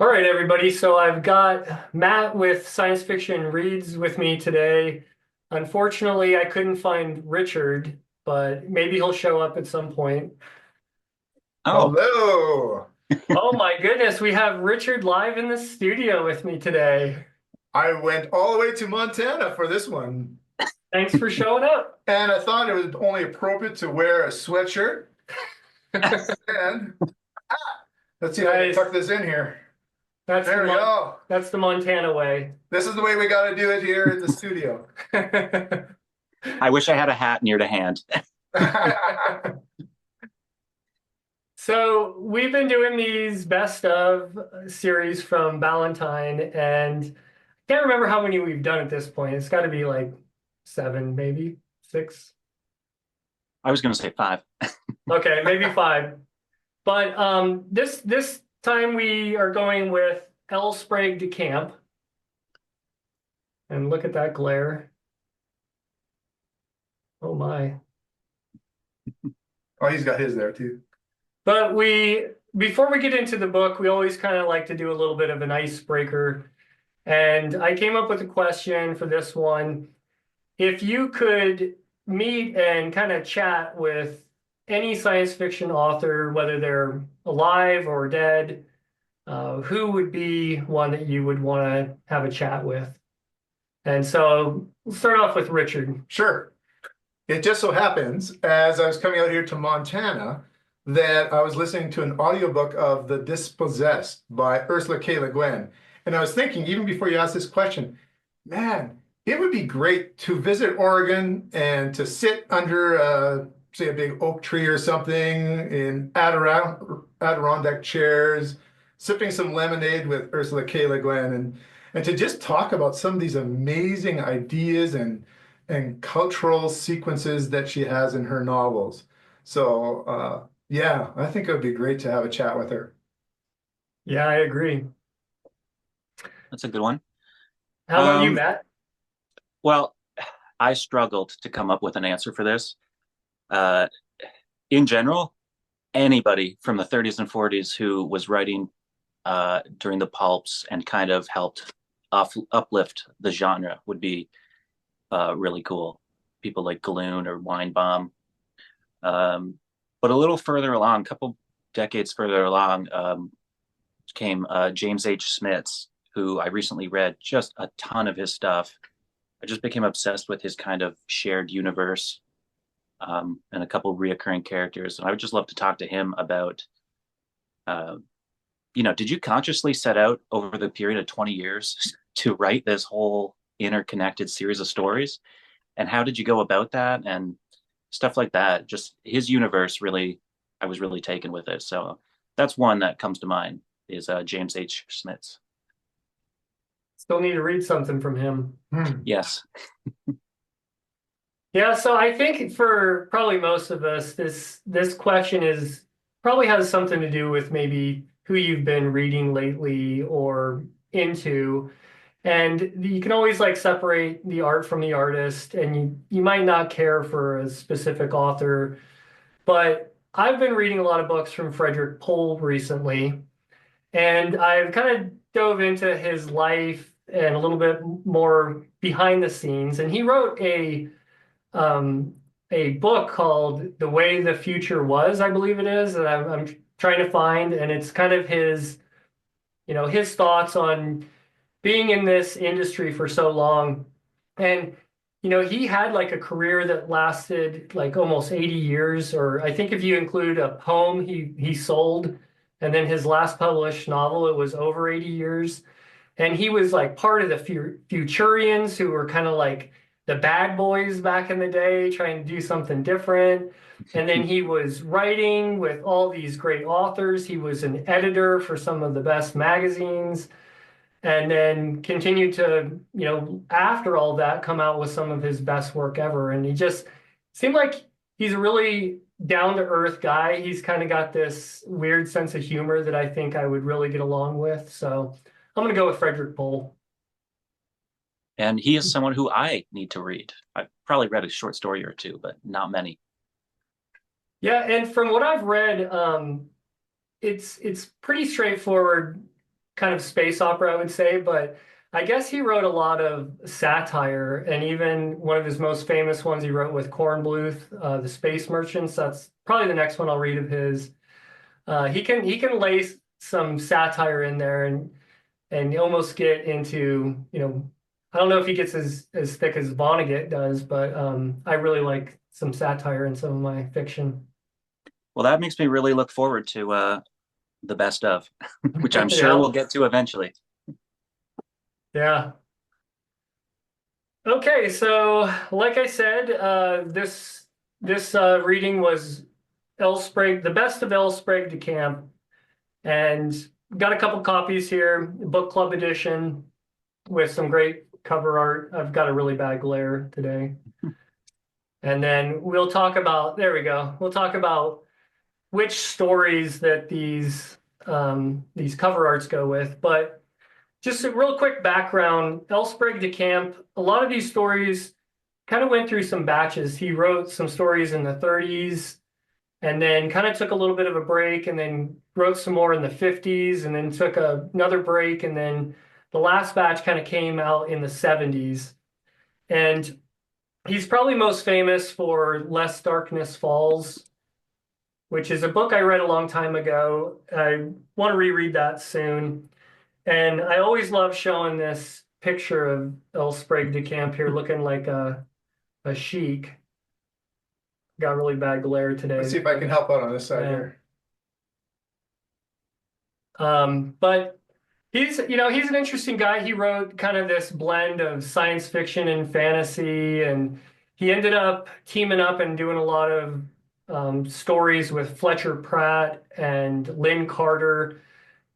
All right, everybody. So I've got Matt with Science Fiction Reads with me today. Unfortunately, I couldn't find Richard, but maybe he'll show up at some point. Oh, Hello. Oh my goodness, we have Richard live in the studio with me today. I went all the way to Montana for this one, Thanks for showing up. and I thought it was only appropriate to wear a sweatshirt. And let's see if I can Nice. tuck this in here. That's the There we Mon go. that's the Montana way. This is the way we got to do it here in the studio. I wish I had a hat near to hand. So we've been doing these best of series from Ballantine, and I can't remember how many we've done at this point. It's got to be like seven, maybe six. I was going to say five. Okay, maybe five. But this time we are going with L. Sprague de Camp, and look at that glare. Oh my. Oh, he's got his there too. But before we get into the book, we always kind of like to do a little bit of an icebreaker. And I came up with a question for this one. If you could meet and kind of chat with any science fiction author, whether they're alive or dead, who would be one that you would want to have a chat with? And so we'll start off with Richard. Sure. It just so happens, as I was coming out here to Montana, that I was listening to an audiobook of The Dispossessed by Ursula K. Le Guin. And I was thinking, even before you asked this question, man, it would be great to visit Oregon and to sit under, say, a big oak tree or something in Adirondack chairs, sipping some lemonade with Ursula K. Le Guin, and to just talk about some of these amazing ideas and cultural sequences that she has in her novels. So, yeah, I think it would be great to have a chat with her. Yeah, I agree. That's a good one. How about you, Um, Matt? well, I struggled to come up with an answer for this. Uh, in general, anybody from the 30s and 40s who was writing during the pulps and kind of helped uplift the genre would be really cool. People like Galoon or Weinbaum. Um, but a little further along, a couple decades further along, came James H. Smits, who I recently read just a ton of his stuff. I just became obsessed with his kind of shared universe and a couple of reoccurring characters. And I would just love to talk to him about, uh, did you consciously set out over the period of 20 years to write this whole interconnected series of stories? And how did you go about that? And stuff like that. Just his universe really, I was really taken with it. So that's one that comes to mind is James H. Smits. Still need to read something from him. Hmm. Yes. Yeah, so I think for probably most of us, this question is probably has something to do with maybe who you've been reading lately or into. And you can always like separate the art from the artist, and you might not care for a specific author, but I've been reading a lot of books from Frederick Pohl recently, and I've kind of dove into his life and a little bit more behind the scenes. And he wrote um, a book called The Way the Future Was, I believe it is, that I'm trying to find. And it's kind of his thoughts on being in this industry for so long. And, he had like a career that lasted like almost 80 years, or I think if you include a poem he sold, and then his last published novel, it was over 80 years. And he was like part of the Futurians who were kind of like the bad boys back in the day, trying to do something different. And then he was writing with all these great authors. He was an editor for some of the best magazines, and then continued to, after all that, come out with some of his best work ever. And he just seemed like he's a really down to earth guy. He's kind of got this weird sense of humor that I think I would really get along with. So I'm going to go with Frederick Pohl. And he is someone who I need to read. I've probably read a short story or two, but not many. Yeah, and from what I've read, it's pretty straightforward. kind of space opera, I would say, but I guess he wrote a lot of satire, and even one of his most famous ones he wrote with Kornbluth, The Space Merchants. That's probably the next one I'll read of his. He can lay some satire in there and almost get into, I don't know if he gets as thick as Vonnegut does, but I really like some satire in some of my fiction. Well, that makes me really look forward to the best of, which I'm sure Yeah, we'll get to eventually. yeah. Okay, so like I said, this reading was L. Sprague, the best of L. Sprague de Camp, and got a couple copies here, book club edition with some great cover art. I've got a really bad glare today. And then we'll talk about, there we go. We'll talk about which stories that these cover arts go with. But just a real quick background, L. Sprague de Camp, a lot of these stories kind of went through some batches. He wrote some stories in the 30s and then kind of took a little bit of a break and then wrote some more in the 50s and then took another break. And then the last batch kind of came out in the 70s. And he's probably most famous for Lest Darkness Falls, which is a book I read a long time ago. I want to reread that soon. And I always love showing this picture of El Sprague de Camp here looking like a sheik. Got really bad glare Let's see today. if I can help out on this side Yeah. here. But he's an interesting guy. He wrote kind of this blend of science fiction and fantasy, and he ended up teaming up and doing a lot of stories with Fletcher Pratt and Lynn Carter.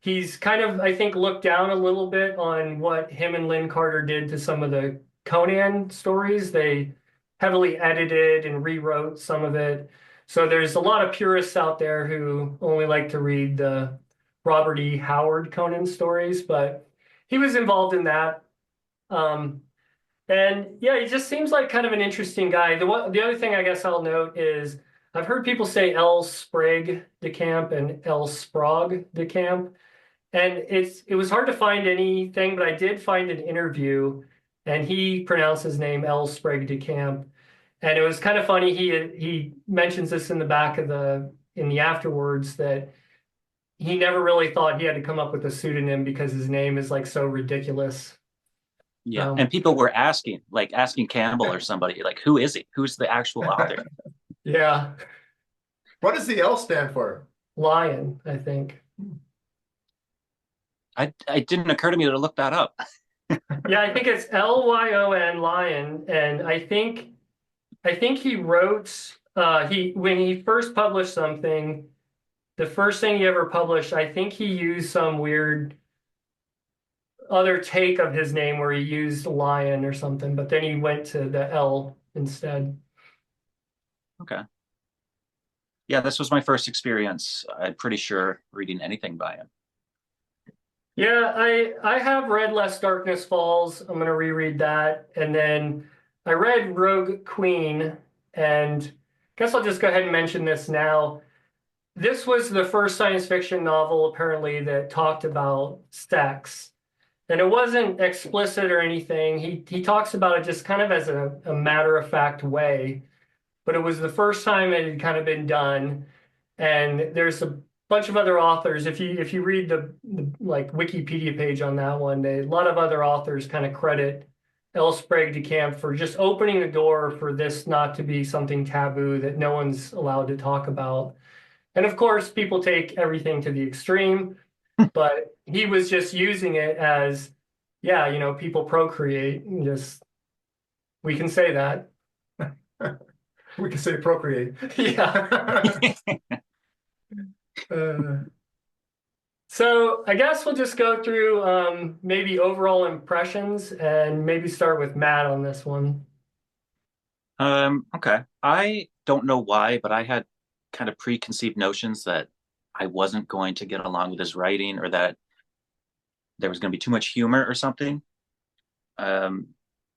He's kind of, I think, looked down a little bit on what him and Lynn Carter did to some of the Conan stories. They heavily edited and rewrote some of it. So there's a lot of purists out there who only like to read the Robert E. Howard Conan stories, but he was involved in that. Um, and yeah, he just seems like kind of an interesting guy. The other thing I guess I'll note is I've heard people say L. Sprague de Camp and L. Sprague de Camp. And it was hard to find anything, but I did find an interview, and he pronounced his name L. Sprague de Camp. And it was kind of funny. He mentions this in the back of in the afterwards that he never really thought he had to come up with a pseudonym because his name is like so ridiculous. Yeah. So And people were asking Campbell or somebody, like, who is he? Who's the actual author? yeah, What does the L stand for? Lion, I think. It didn't occur to me to look that up. Yeah, I think it's Lyon, Lion, and I think he wrote he when he first published something, the first thing he ever published, I think he used some weird other take of his name where he used lion or something, but then he went to the L instead. Okay. Yeah, this was my first experience, I'm pretty sure, reading anything by him. Yeah, I have read Lest Darkness Falls. I'm gonna reread that. And then I read Rogue Queen, and I guess I'll just go ahead and mention this now. This was the first science fiction novel, apparently, that talked about sex. And it wasn't explicit or anything. He talks about it just kind of as a matter-of-fact way. But it was the first time it had kind of been done. And there's a bunch of other authors. If you read the like Wikipedia page on that one, a lot of other authors kind of credit L. Sprague de Camp for just opening the door for this not to be something taboo that no one's allowed to talk about. And of course, people take everything to the extreme, but he was just using it as, yeah, people procreate and just, we can say that. We can say procreate. Yeah. Uh, so I guess we'll just go through maybe overall impressions and maybe start with Matt on this one. Okay. I don't know why, but I had kind of preconceived notions that I wasn't going to get along with his writing or that there was going to be too much humor or something. Um,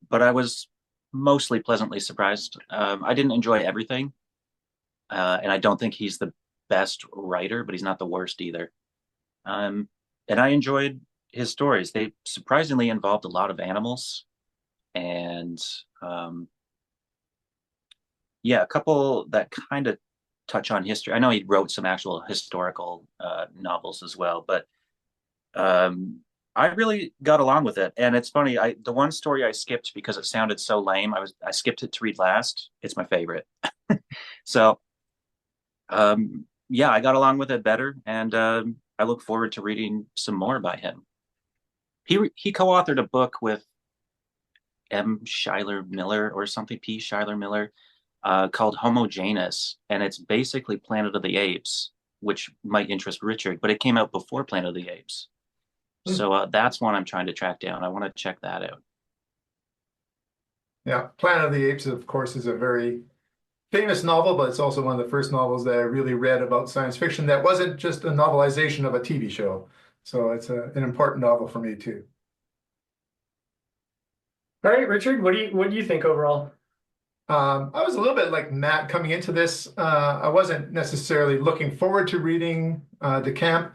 but I was mostly pleasantly surprised. I didn't enjoy everything, and I don't think he's the best writer, but he's not the worst either. And I enjoyed his stories. They surprisingly involved a lot of animals, and yeah, a couple that kind of touch on history. I know he wrote some actual historical novels as well, but um, I really got along with it. And it's funny, the one story I skipped because it sounded so lame, I skipped it to read last. It's my favorite. So yeah, I got along with it better, and I look forward to reading some more by him. He co-authored a book with M. Schuyler Miller or something, P. Schuyler Miller, called Homogeneous, and it's basically Planet of the Apes, which might interest Richard, but it came out before Planet of the Apes. So that's one I'm trying to track down. I want to check that out. Yeah, Planet of the Apes, of course, is a very famous novel, but it's also one of the first novels that I really read about science fiction that wasn't just a novelization of a TV show. So it's an important novel for me too. All right, Richard, what do you think overall? I was a little bit like Matt coming into this. I wasn't necessarily looking forward to reading the camp,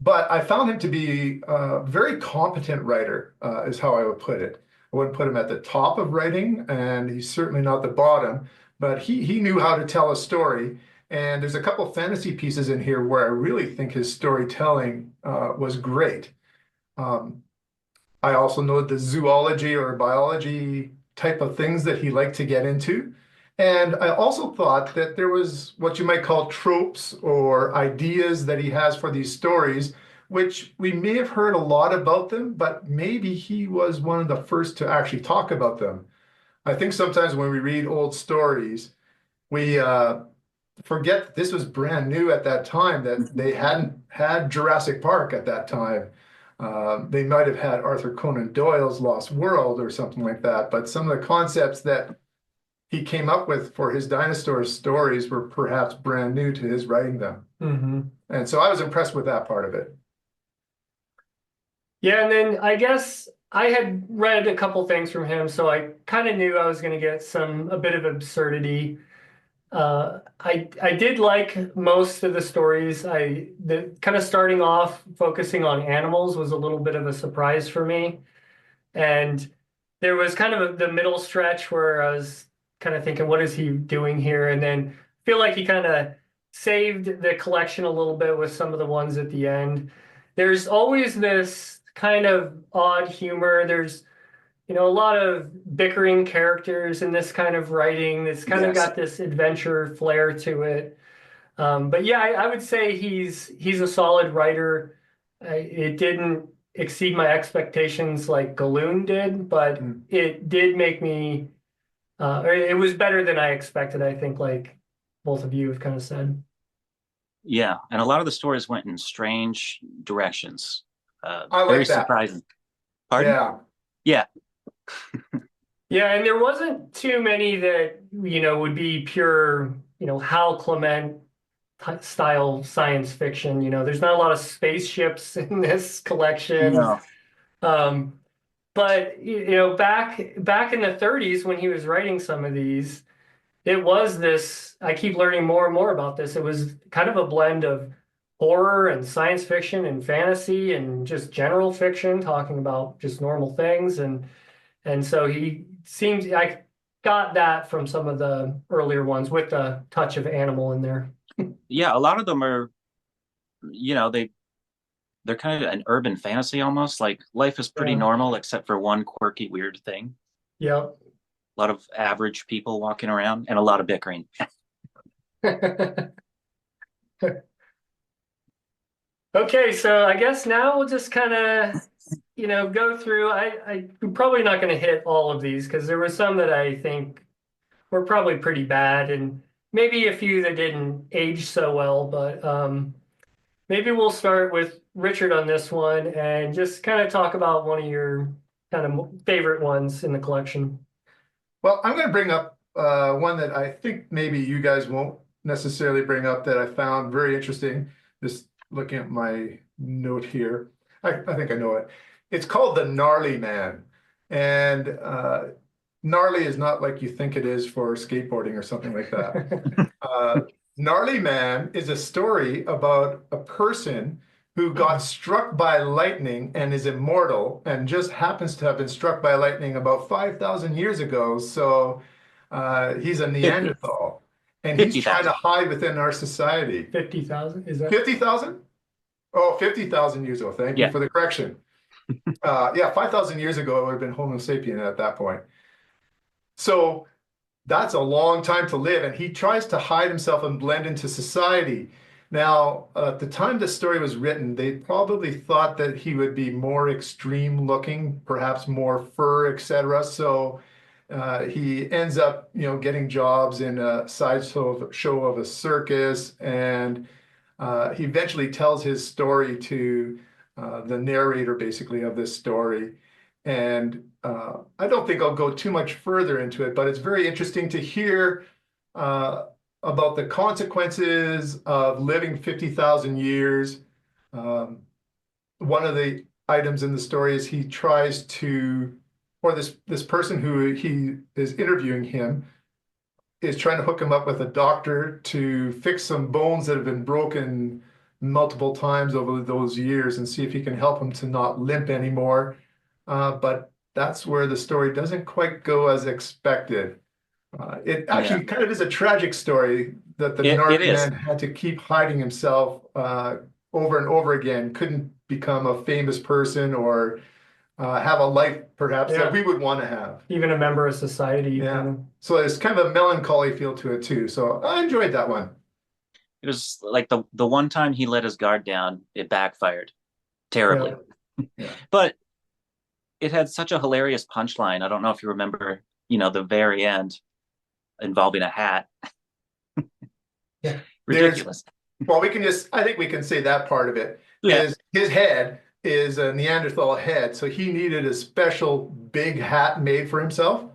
but I found him to be a very competent writer, is how I would put it. I wouldn't put him at the top of writing, and he's certainly not the bottom, but he knew how to tell a story. And there's a couple fantasy pieces in here where I really think his storytelling was great. Um, I also know the zoology or biology type of things that he liked to get into. And I also thought that there was what you might call tropes or ideas that he has for these stories, which we may have heard a lot about them, but maybe he was one of the first to actually talk about them. I think sometimes when we read old stories, we forget that this was brand new at that time, that they hadn't had Jurassic Park at that time. They might have had Arthur Conan Doyle's Lost World or something like that, but some of the concepts that he came up with for his dinosaur stories were perhaps brand new to his writing them. And so I was impressed with that part of it. Yeah, and then I guess I had read a couple things from him, so I kind of knew I was going to get a bit of absurdity. I did like most of the stories. The kind of starting off focusing on animals was a little bit of a surprise for me, and there was kind of the middle stretch where I was kind of thinking, what is he doing here? And then feel like he kind of saved the collection a little bit with some of the ones at the end. There's always this kind of odd humor. There's a lot of bickering characters in this kind of writing. It's kind of Yes. got this adventure flair to it. But yeah, I would say he's a solid writer. It didn't exceed my expectations like Galoon did, but it did make me. Or it was better than I expected. I think, like both of you have kind of said. Yeah, and a lot of the stories went in strange directions. I Very like that. surprising. Pardon? Yeah. Yeah, Yeah, and there wasn't too many that would be pure Hal Clement style science fiction. There's not a lot of spaceships in this collection. no, Um, but back in the 30s when he was writing some of these, it was this. I keep learning more and more about this. It was kind of a blend of horror and science fiction and fantasy and just general fiction, talking about just normal things. And so he seems I got that from some of the earlier ones with a touch of animal in there. yeah, a lot of them are, they're kind of an urban fantasy almost. Like life is pretty Yeah. normal except for one quirky, weird thing. Yep. A lot of average people walking around and a lot of bickering. Okay, so I guess now we'll just kind of, go through. I'm probably not going to hit all of these because there were some that I think were probably pretty bad, and maybe a few that didn't age so well. But maybe we'll start with Richard on this one and just kind of talk about one of your kind of favorite ones in the collection. Well, I'm going to bring up one that I think maybe you guys won't necessarily bring up that I found very interesting. Just looking at my note here, I think I know it. It's called The Gnarly Man. And gnarly is not like you think it is for skateboarding or something like that. Gnarly Man is a story about a person who got struck by lightning and is immortal and just happens to have been struck by lightning about 5,000 years ago. So he's a 50, Neanderthal and he's trying to 50,000. hide within our society. 50,000, is that? 50,000? Oh, 50,000 years ago. Thank you Yeah. for the correction. Yeah, 5,000 years ago, it would have been Homo sapien at that point. So that's a long time to live, and he tries to hide himself and blend into society. Now, at the time the story was written, they probably thought that he would be more extreme looking, perhaps more fur, etc. So he ends up, getting jobs in a show of a circus, and he eventually tells his story to the narrator, basically, of this story. And I don't think I'll go too much further into it, but it's very interesting to hear uh, about the consequences of living 50,000 years. Um, One of the items in the story is he tries to, or this person who he is interviewing him is trying to hook him up with a doctor to fix some bones that have been broken multiple times over those years and see if he can help him to not limp anymore. But that's where the story doesn't quite go as expected. It Yeah, actually kind of is a tragic story that the it is. Northman had to keep hiding himself over and over again, couldn't become a famous person or have a life perhaps that Yeah, we would want to have. even a member of society, kind Yeah. of. So there's kind of a melancholy feel to it too. So I enjoyed that one. It was like the one time he let his guard down, it backfired Yeah. terribly. Yeah. But it had such a hilarious punchline. I don't know if you remember, the very end involving a hat. Yeah. There's, Ridiculous. well, I think we can say that part of it Yeah. is his head is a Neanderthal head. So he needed a special big hat made for himself.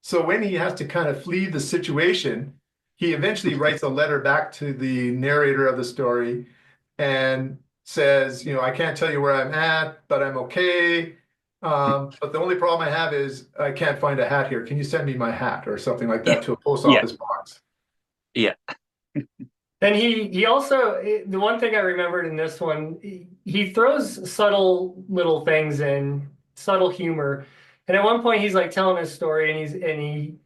So when he has to kind of flee the situation, he eventually writes a letter back to the narrator of the story and says, I can't tell you where I'm at, but I'm okay. But the only problem I have is I can't find a hat here. Can you send me my hat or something like Yeah. that to a post Yeah. office box? Yeah. And he also, the one thing I remembered in this one, he throws subtle little things in, subtle humor. And at one point he's like telling his story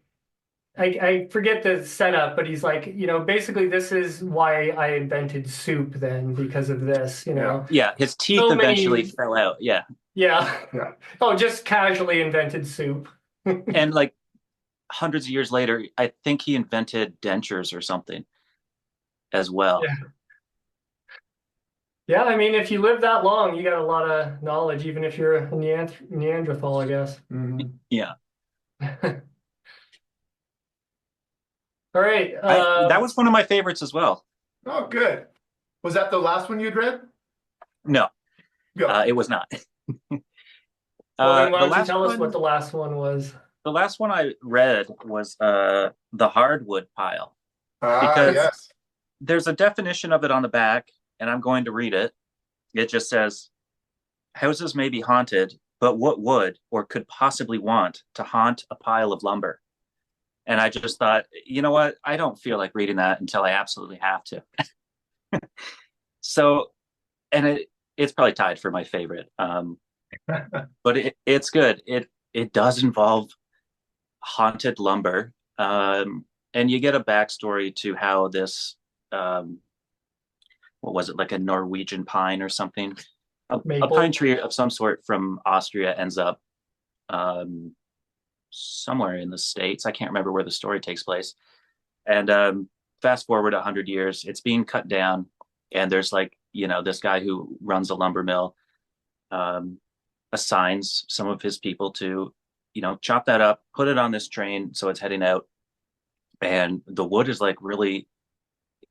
I forget the setup, but he's like, basically this is why I invented soup then because of this, Yeah. Yeah. His teeth so eventually many, fell out. Yeah. yeah. Yeah. Oh, just casually invented soup. And like hundreds of years later, I think he invented dentures or something as well. Yeah. Yeah, I mean, if you live that long, you got a lot of knowledge, even if you're a Neanderthal, I guess. Mhm. Yeah. All right. That was one of my favorites as well. Oh, good. Was that the last one you'd read? No, Go. it was not. Well, then why The don't you last tell us what one, the last one was? the last one I read was the hardwood pile, Ah, because yes. there's a definition of it on the back, and I'm going to read it. It just says, houses may be haunted, but what would or could possibly want to haunt a pile of lumber? And I just thought, you know what? I don't feel like reading that until I absolutely have to. So, and it's probably tied for my favorite. But it's good. It does involve haunted lumber, and you get a backstory to how this, what was it, like a Norwegian pine or something, a pine Maple. tree of some sort from Austria ends up somewhere in the States. I can't remember where the story takes place. And fast forward 100 years, it's being cut down, and there's like, this guy who runs a lumber mill um, assigns some of his people to, chop that up, put it on this train so it's heading out. And the wood is like really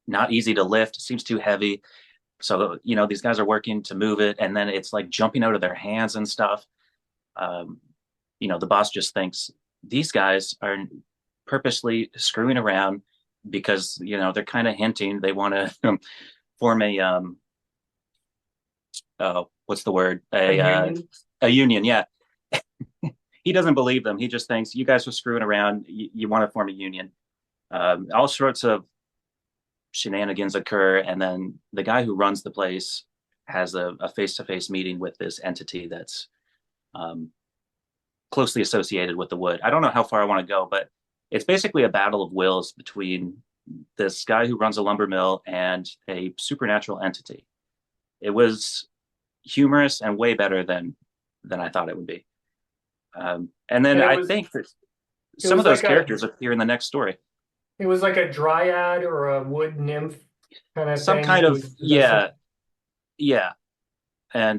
not easy to lift, it seems too heavy. So, these guys are working to move it, and then it's like jumping out of their hands and stuff. Um, the boss just thinks these guys are purposely screwing around because, they're kind of hinting they want to form a, what's the word? A union. A union. Yeah. He doesn't believe them. He just thinks you guys are screwing around. You want to form a union. All sorts of shenanigans occur, and then the guy who runs the place has a face-to-face meeting with this entity that's um, closely associated with the wood. I don't know how far I want to go, but it's basically a battle of wills between this guy who runs a lumber mill and a supernatural entity. It was humorous and way better than I thought it would be. And then And I think that it some was of those like characters appear in the next story. it was like a dryad or a wood nymph kind of Some thing kind who of was possessing. yeah, yeah, and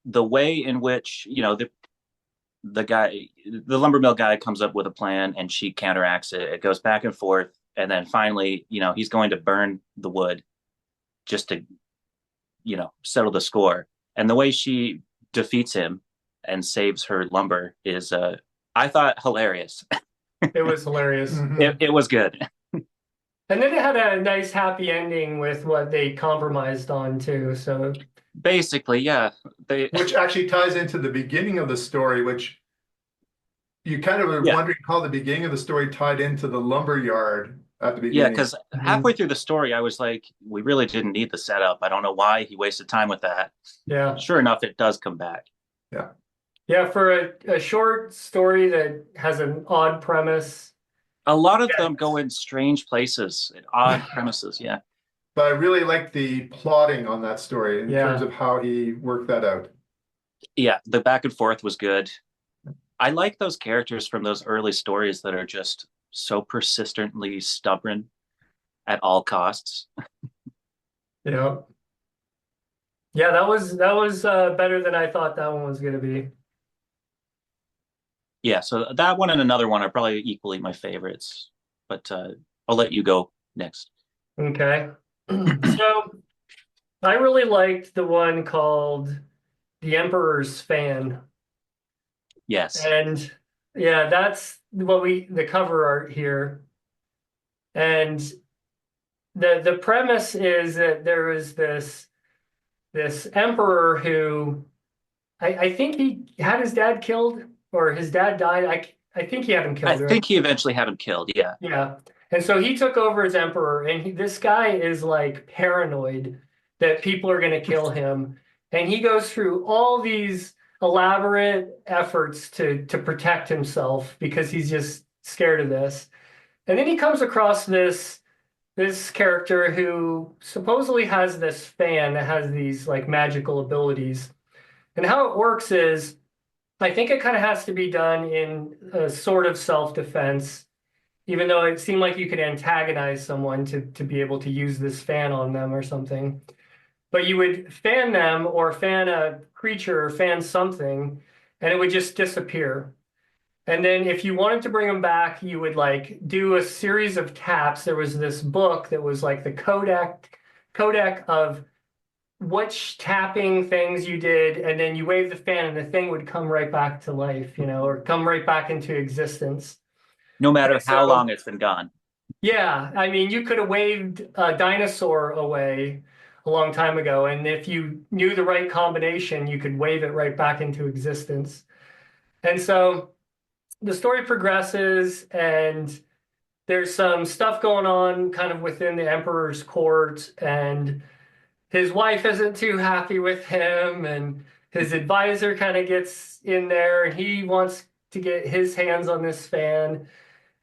the way in which the guy, the lumber mill guy, comes up with a plan and she counteracts it. It goes back and forth, and then finally, he's going to burn the wood just to settle the score. And the way she defeats him and saves her lumber is, I thought, hilarious. It was hilarious. It was good. And then it had a nice happy ending with what they compromised on too. So Basically, yeah. They Which actually ties into the beginning of the story, which you kind of were Yeah, wondering how the beginning of the story tied into the lumber yard at the yeah, beginning. because halfway through the story, I was like, we really didn't need the setup. I don't know why he wasted time with that. yeah. Sure enough, it does come back. Yeah. Yeah, for a short story that has an odd premise. A lot of Yeah. them go in strange places, odd premises. Yeah. But I really like the plotting on that story in terms Yeah. of how he worked that out. Yeah, the back and forth was good. I like those characters from those early stories that are just so persistently stubborn at all costs. Yeah. Yeah, that was better than I thought that one was gonna be. Yeah, so that one and another one are probably equally my favorites. But I'll let you go next. Okay. So I really liked the one called The Emperor's Fan. Yes. And yeah, that's what the cover art here. And the premise is that there was this emperor who I think he had his dad killed or his dad died. I think he had him I killed, right? think he eventually had him killed. Yeah. Yeah. And so he took over as emperor, and this guy is like paranoid that people are going to kill him. And he goes through all these elaborate efforts to protect himself because he's just scared of this. And then he comes across this character who supposedly has this fan that has these like magical abilities. And how it works is I think it kind of has to be done in a sort of self-defense, even though it seemed like you could antagonize someone to be able to use this fan on them or something. But you would fan them or fan a creature or fan something, and it would just disappear. And then if you wanted to bring them back, you would like do a series of taps. There was this book that was like the codec of which tapping things you did, and then you wave the fan and the thing would come right back to life, or come right back into existence. No And matter how long so, it's been gone. yeah, I mean, you could have waved a dinosaur away a long time ago, and if you knew the right combination, you could wave it right back into existence. And so the story progresses, and there's some stuff going on kind of within the emperor's court, and his wife isn't too happy with him, and his advisor kind of gets in there, and he wants to get his hands on this fan.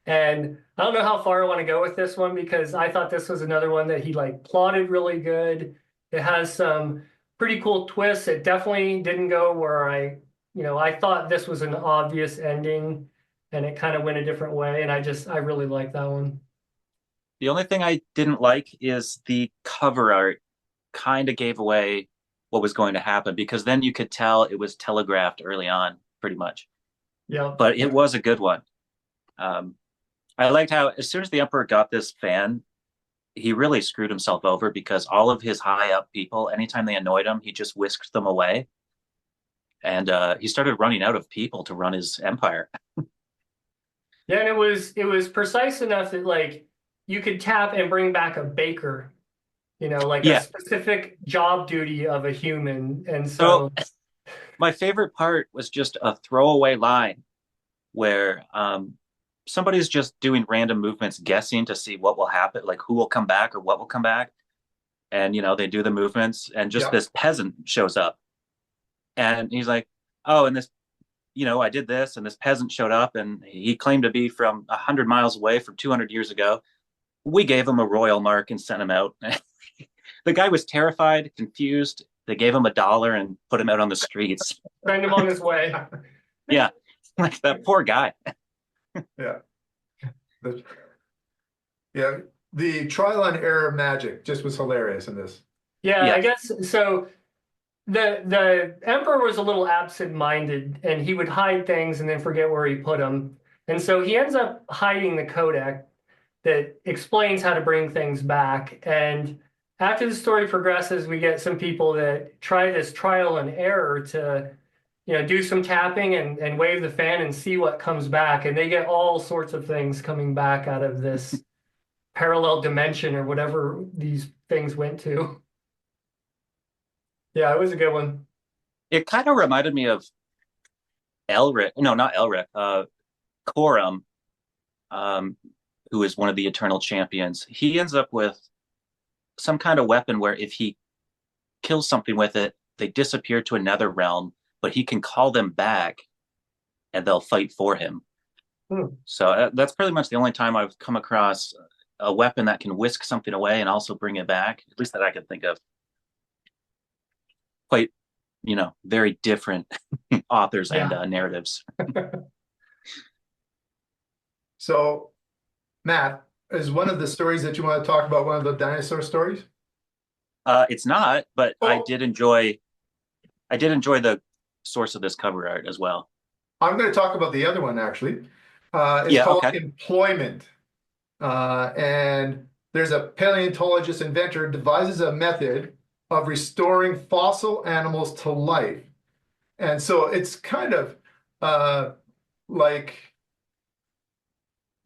And I don't know how far I want to go with this one because I thought this was another one that he like plotted really good. It has some pretty cool twists. It definitely didn't go where I thought this was an obvious ending, and it kind of went a different way. And I really like that one. The only thing I didn't like is the cover art kind of gave away what was going to happen because then you could tell it was telegraphed early on, pretty much. Yeah. But it was a good one. Um, I liked how as soon as the Emperor got this fan, he really screwed himself over because all of his high up people, anytime they annoyed him, he just whisked them away. And he started running out of people to run his empire. Yeah, and it was precise enough that like you could tap and bring back a baker, like a Yeah. specific job duty of a human. And So so my favorite part was just a throwaway line where somebody's just doing random movements, guessing to see what will happen, like who will come back or what will come back. and they do the movements, and just Yeah. this peasant shows up, and he's like, oh, and this, I did this, and this peasant showed up, and he claimed to be from 100 miles away from 200 years ago. We gave him a royal mark and sent him out. The guy was terrified, confused. They gave him $1 and put him out on the streets. Send him on his way. Yeah, like that poor guy. Yeah. The, yeah. The trial and error magic just was hilarious in this. Yeah, I Yeah, guess so. The emperor was a little absent-minded, and he would hide things and then forget where he put them. And so he ends up hiding the codex that explains how to bring things back. And after the story progresses, we get some people that try this trial and error to, do some tapping and wave the fan and see what comes back. And they get all sorts of things coming back out of this parallel dimension or whatever these things went to. Yeah, it was a good one. it kind of reminded me of Elric. No, not Elric. Corum, um, who is one of the Eternal Champions. He ends up with some kind of weapon where if he kills something with it, they disappear to another realm, but he can call them back and they'll fight for him. So that's pretty much the only time I've come across a weapon that can whisk something away and also bring it back, at least that I can think of. Quite, very different authors and Yeah. narratives. So, Matt, is one of the stories that you want to talk about one of the dinosaur stories? It's not, but Oh, I did enjoy the source of this cover art as well. I'm going to talk about the other one actually. It's Yeah, called okay. Employment. And there's a paleontologist inventor devises a method of restoring fossil animals to life. And so it's kind of like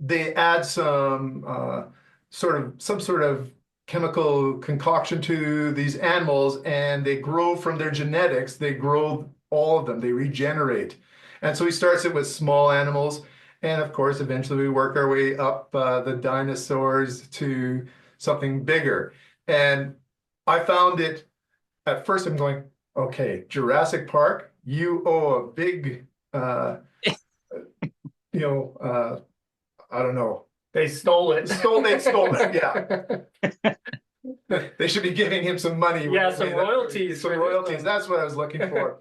they add some sort of chemical concoction to these animals, and they grow from their genetics. They grow all of them. They regenerate, and so he starts it with small animals, and of course, eventually we work our way up the dinosaurs to something bigger. And I found it at first. I'm going, okay, Jurassic Park. You owe a big, you know. I don't know. They stole it. They stole it. Yeah. They should be giving him some money. Yeah, some royalties. Some royalties. That's what I was looking for.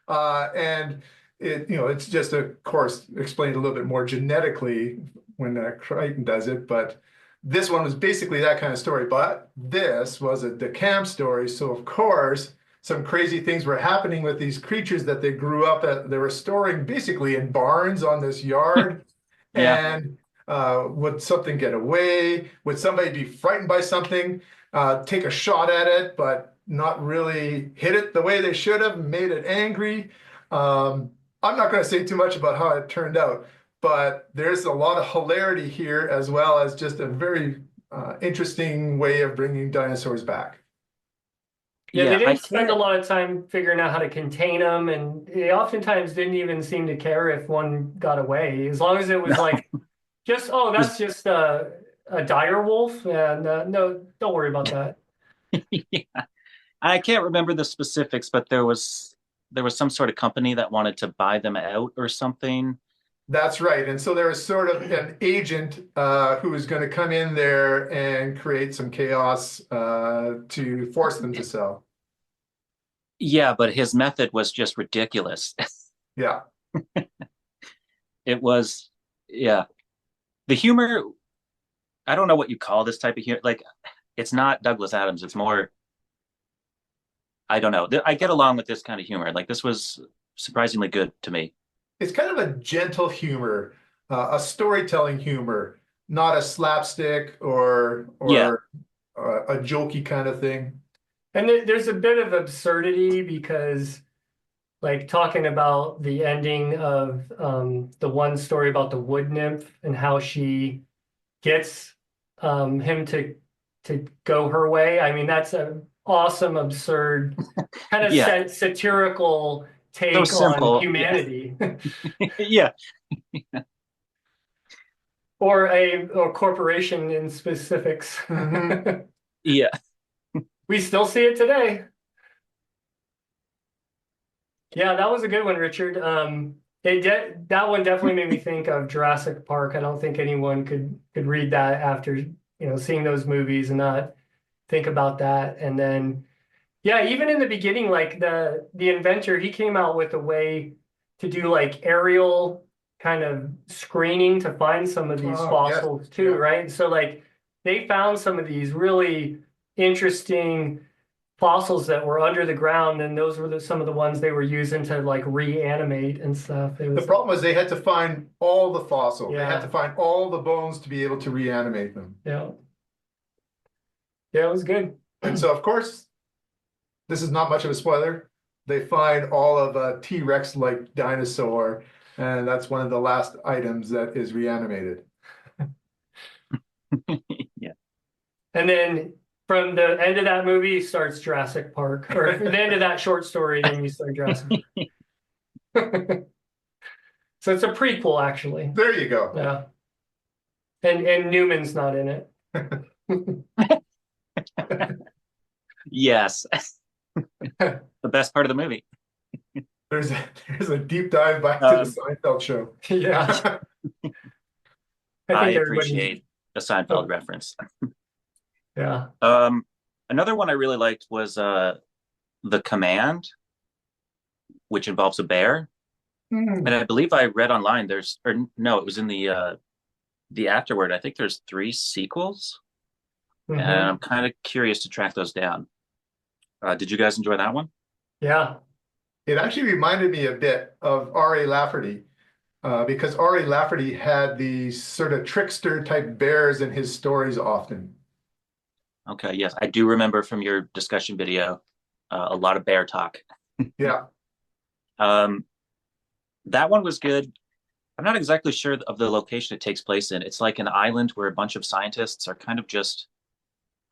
And it's just, of course, explained a little bit more genetically when Crichton does it. But this one was basically that kind of story. But this was a DeCamp story. So, of course, some crazy things were happening with these creatures that they grew up at. They were storing basically in barns on this yard. Yeah. And would something get away? Would somebody be frightened by something, take a shot at it, but not really hit it the way they should have, made it angry? I'm not going to say too much about how it turned out, but there's a lot of hilarity here as well as just a very interesting way of bringing dinosaurs back. Yeah, they Yeah, I didn't spend a can't. lot of time figuring out how to contain them, and they oftentimes didn't even seem to care if one got away, as long as it was like just, oh, Was that's just a dire wolf, and no, don't worry about that. yeah, I can't remember the specifics, but there was some sort of company that wanted to buy them out or something. That's right. And so there was sort of an agent who was going to come in there and create some chaos to force them to sell. Yeah, but his method was just ridiculous. Yeah. It was, yeah. The humor, I don't know what you call this type of humor. Like, it's not Douglas Adams. It's more, I don't know. I get along with this kind of humor. Like, this was surprisingly good to me. It's kind of a gentle humor, a storytelling humor, not a slapstick or Yeah, a jokey kind of thing. And there's a bit of absurdity because, like, talking about the ending of the one story about the wood nymph and how she gets him to go her way. I mean, that's an awesome, absurd, kind of yeah. satirical So take on simple. Yeah. humanity. Yeah. Or a corporation in specifics. Mhm. Yeah. We still see it today. Yeah, that was a good one, Richard. That one definitely made me think of Jurassic Park. I don't think anyone could read that after, seeing those movies and not think about that. And then, yeah, even in the beginning, like the inventor, he came out with a way to do like aerial kind of screening to find some of these Oh, yes. fossils too, Yeah. right? So like they found some of these really interesting fossils that were under the ground, and those were some of the ones they were using to like reanimate and stuff. It The was, problem was they had to find all the fossil. They had to yeah, find all the bones to be able to reanimate them. yeah, yeah, it was good. And so, of course, this is not much of a spoiler. They find all of a T-Rex-like dinosaur, and that's one of the last items that is reanimated. Yeah. And then from the end of that movie starts Jurassic Park, or the end of that short story, then you start Jurassic Park. So it's a prequel, actually. There you go. Yeah, and Newman's not in it. Yes. The best part of the movie. There's a deep dive back to the Um, Seinfeld show. Yeah, I I think everybody. appreciate the Seinfeld reference. Yeah. Another one I really liked was The Command, which involves a bear. And I believe I read online or no, it was in the afterward. I think there's 3 sequels, and Hmm. I'm kind of curious to track those down. Did you guys enjoy that one? Yeah. It actually reminded me a bit of R.A. Lafferty, because R.A. Lafferty had these sort of trickster type bears in his stories often. Okay, yes, I do remember from your discussion video a lot of bear talk. Yeah. Um, that one was good. I'm not exactly sure of the location it takes place in. It's like an island where a bunch of scientists are kind of just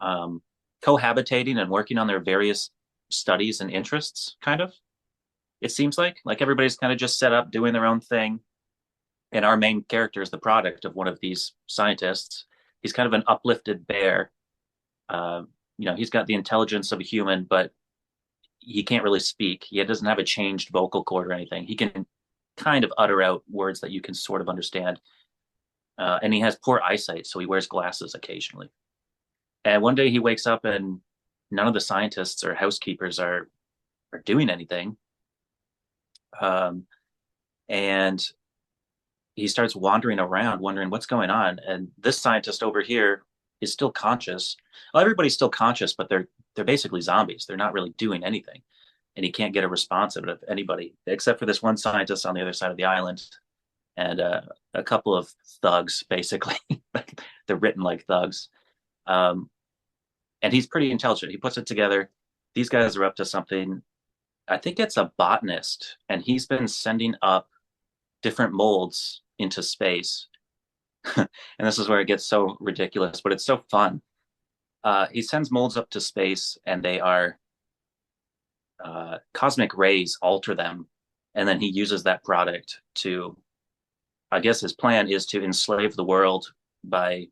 um, cohabitating and working on their various studies and interests, kind of. It seems like everybody's kind of just set up doing their own thing. And our main character is the product of one of these scientists. He's kind of an uplifted bear. Uh, he's got the intelligence of a human, but he can't really speak. He doesn't have a changed vocal cord or anything. He can kind of utter out words that you can sort of understand. And he has poor eyesight, so he wears glasses occasionally. And one day he wakes up and none of the scientists or housekeepers are doing anything. Um, and he starts wandering around, wondering what's going on. And this scientist over here is still conscious. Well, everybody's still conscious, but they're basically zombies. They're not really doing anything, and he can't get a response out of anybody except for this one scientist on the other side of the island and a couple of thugs, basically. They're written like thugs. Um, and he's pretty intelligent. He puts it together. These guys are up to something. I think it's a botanist, and he's been sending up different molds into space. And this is where it gets so ridiculous, but it's so fun. He sends molds up to space, and they are cosmic rays alter them, and then he uses that product to. I guess his plan is to enslave the world by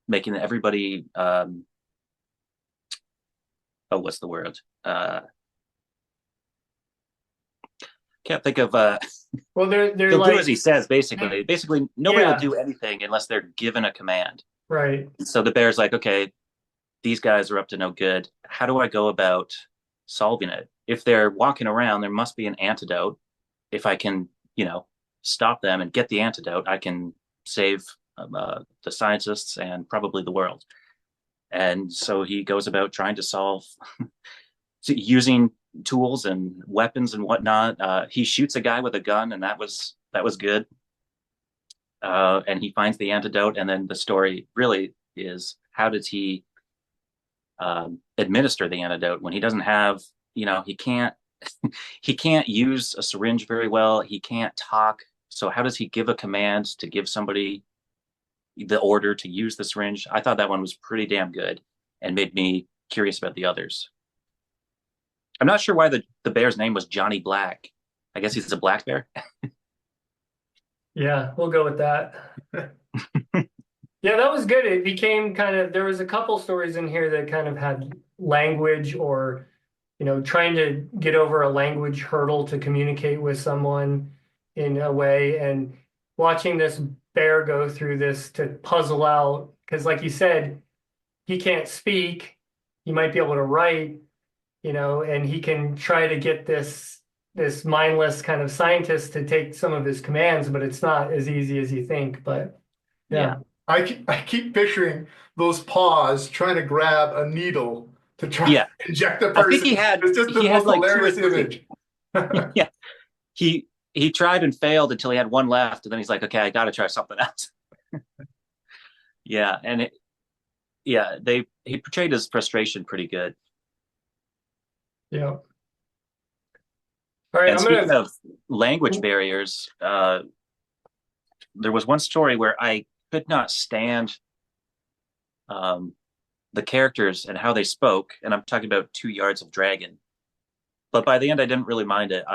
making everybody. Oh, what's the word? Can't think of. Well, they're He'll do like, as he says. Basically, nobody will yeah, do anything unless they're given a command. right. So the bear's like, okay, these guys are up to no good. How do I go about solving it? If they're walking around, there must be an antidote. If I can, stop them and get the antidote, I can save the scientists and probably the world. And so he goes about trying to solve using tools and weapons and whatnot. He shoots a guy with a gun, and that was good. And he finds the antidote, and then the story really is how does he administer the antidote when he doesn't have, he can't he can't use a syringe very well. He can't talk. So how does he give a command to give somebody the order to use the syringe? I thought that one was pretty damn good and made me curious about the others. I'm not sure why the bear's name was Johnny Black. I guess he's a black bear. Yeah, we'll go with that. Yeah, that was good. It became kind of, there was a couple stories in here that kind of had language or, trying to get over a language hurdle to communicate with someone in a way. And watching this bear go through this to puzzle out, because like you said, he can't speak, he might be able to write, and he can try to get this mindless kind of scientist to take some of his commands, but it's not as easy as you think. But Yeah. yeah. I keep picturing those paws trying to grab a needle to try Yeah. to inject the I think person. It's just the he had most like two or hilarious three. image. Yeah. He tried and failed until he had one left, and then he's like, okay, I got to try something else. Yeah, and he portrayed his frustration pretty good. Yeah. All right, And I'm speaking gonna. of language barriers, there was one story where I could not stand um, the characters and how they spoke, and I'm talking about 2 Yards of Dragon. But by the end, I didn't really mind it.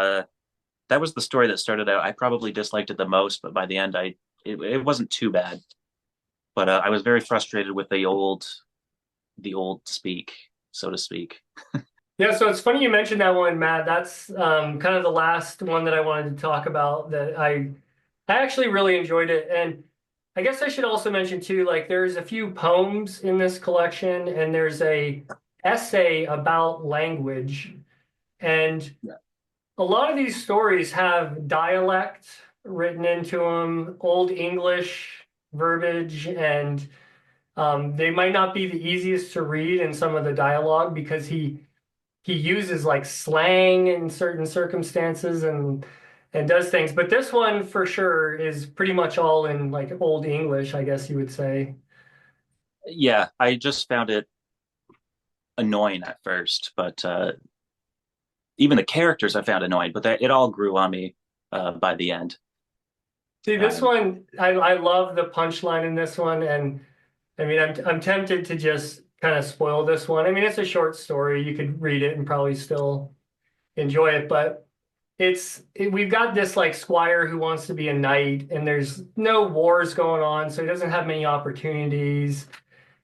That was the story that started out. I probably disliked it the most, but by the end, it wasn't too bad. But I was very frustrated with the old speak, so to speak. Yeah, so it's funny you mentioned that one, Matt. That's kind of the last one that I wanted to talk about that I actually really enjoyed it. And I guess I should also mention too, like there's a few poems in this collection and there's a essay about language. And a lot of these stories have dialect written into them, Old English verbiage, and they might not be the easiest to read in some of the dialogue because he uses like slang in certain circumstances and does things. But this one for sure is pretty much all in like Old English, I guess you would say. Yeah, I just found it annoying at first, but even the characters I found annoying. But it all grew on me by the end. See, this Um, one, I love the punchline in this one, and I mean, I'm tempted to just kind of spoil this one. I mean, it's a short story. You could read it and probably still enjoy it, but we've got this like squire who wants to be a knight, and there's no wars going on, so he doesn't have many opportunities.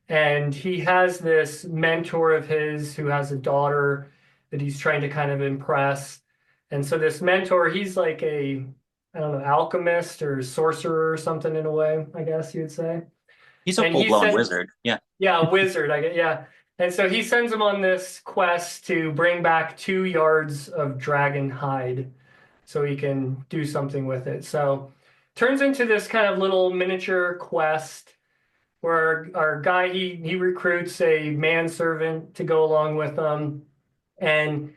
And he has this mentor of his who has a daughter that he's trying to kind of impress. And so this mentor, he's like I don't know, alchemist or sorcerer or something in a way, I guess you'd say. he's a And full he blown said, wizard. Yeah, yeah, a wizard, I get, yeah. And so he sends him on this quest to bring back 2 yards of dragon hide so he can do something with it. So turns into this kind of little miniature quest where our guy he recruits a manservant to go along with him, and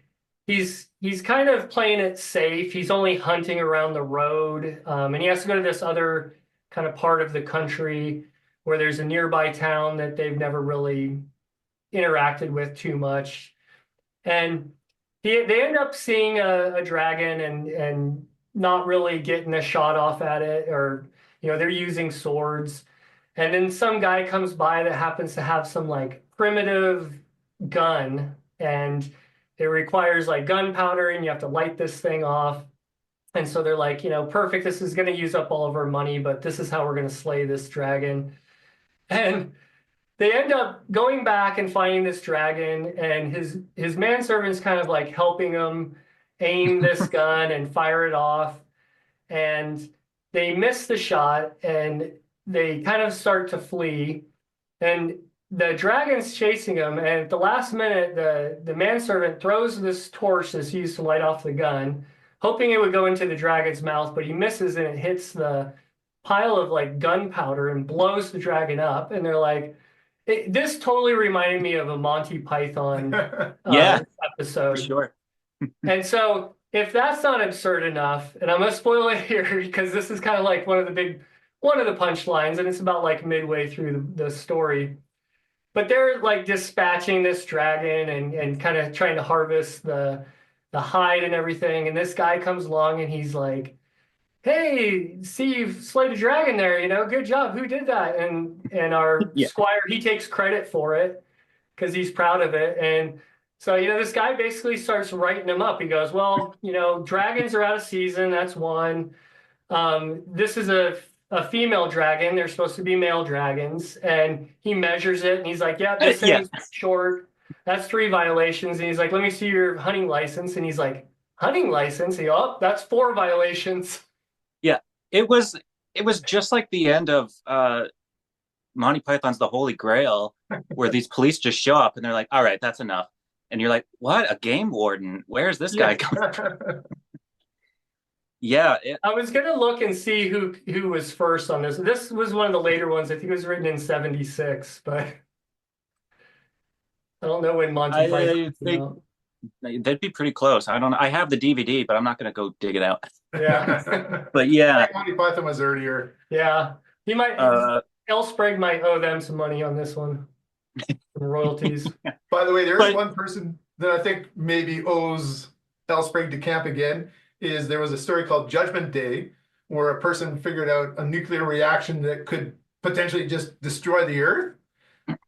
he's kind of playing it safe. He's only hunting around the road, and he has to go to this other kind of part of the country where there's a nearby town that they've never really interacted with too much. And they end up seeing a dragon and not really getting a shot off at it, or they're using swords. And then some guy comes by that happens to have some like primitive gun, and it requires like gunpowder, and you have to light this thing off. And so they're like, perfect, this is going to use up all of our money, but this is how we're going to slay this dragon. And they end up going back and finding this dragon, and his manservant's kind of like helping him aim this gun and fire it off. And they miss the shot, and they kind of start to flee. And the dragon's chasing him, and at the last minute, the manservant throws this torch that's used to light off the gun, hoping it would go into the dragon's mouth, but he misses and it hits the pile of like gunpowder and blows the dragon up. And they're like, this totally reminded me of a Monty Python yeah, for episode. sure. And so, if that's not absurd enough, and I'm gonna spoil it here because this is kind of like one of the punchlines, and it's about like midway through the story. But they're like dispatching this dragon and kind of trying to harvest the hide and everything. And this guy comes along and he's like, "Hey, see you've slayed a dragon there, good job. Who did that?" And our Yeah, squire, he takes credit for it because he's proud of it. And so, this guy basically starts writing him up. He goes, well, dragons are out of season. That's one. This is a female dragon. They're supposed to be male dragons. And he measures it and he's like, yeah, this yeah. thing's short. that's 3 violations. And he's like, let me see your hunting license. And he's like, hunting license? And oh, that's 4 violations. Yeah, it was it was just like the end of Monty Python's The Holy Grail, where these police just show up and they're like, "All right, that's enough," and you're like, "What? A game warden? Where's this guy Yeah. coming?" Yeah, I was gonna look and see who was first on this. This was one of the later ones. I think it was written in 76, but I don't know when Monty Python I came think out. they'd be pretty close. I don't know. I have the DVD, but I'm not going to go dig it out. Yeah. But I yeah, think Monty Python was earlier. Yeah. He might uh, L. Sprague might owe them some money on this one. Some royalties. By the way, there is but one person that I think maybe owes Sprague de Camp again. Is there was a story called Judgment Day, where a person figured out a nuclear reaction that could potentially just destroy the Earth.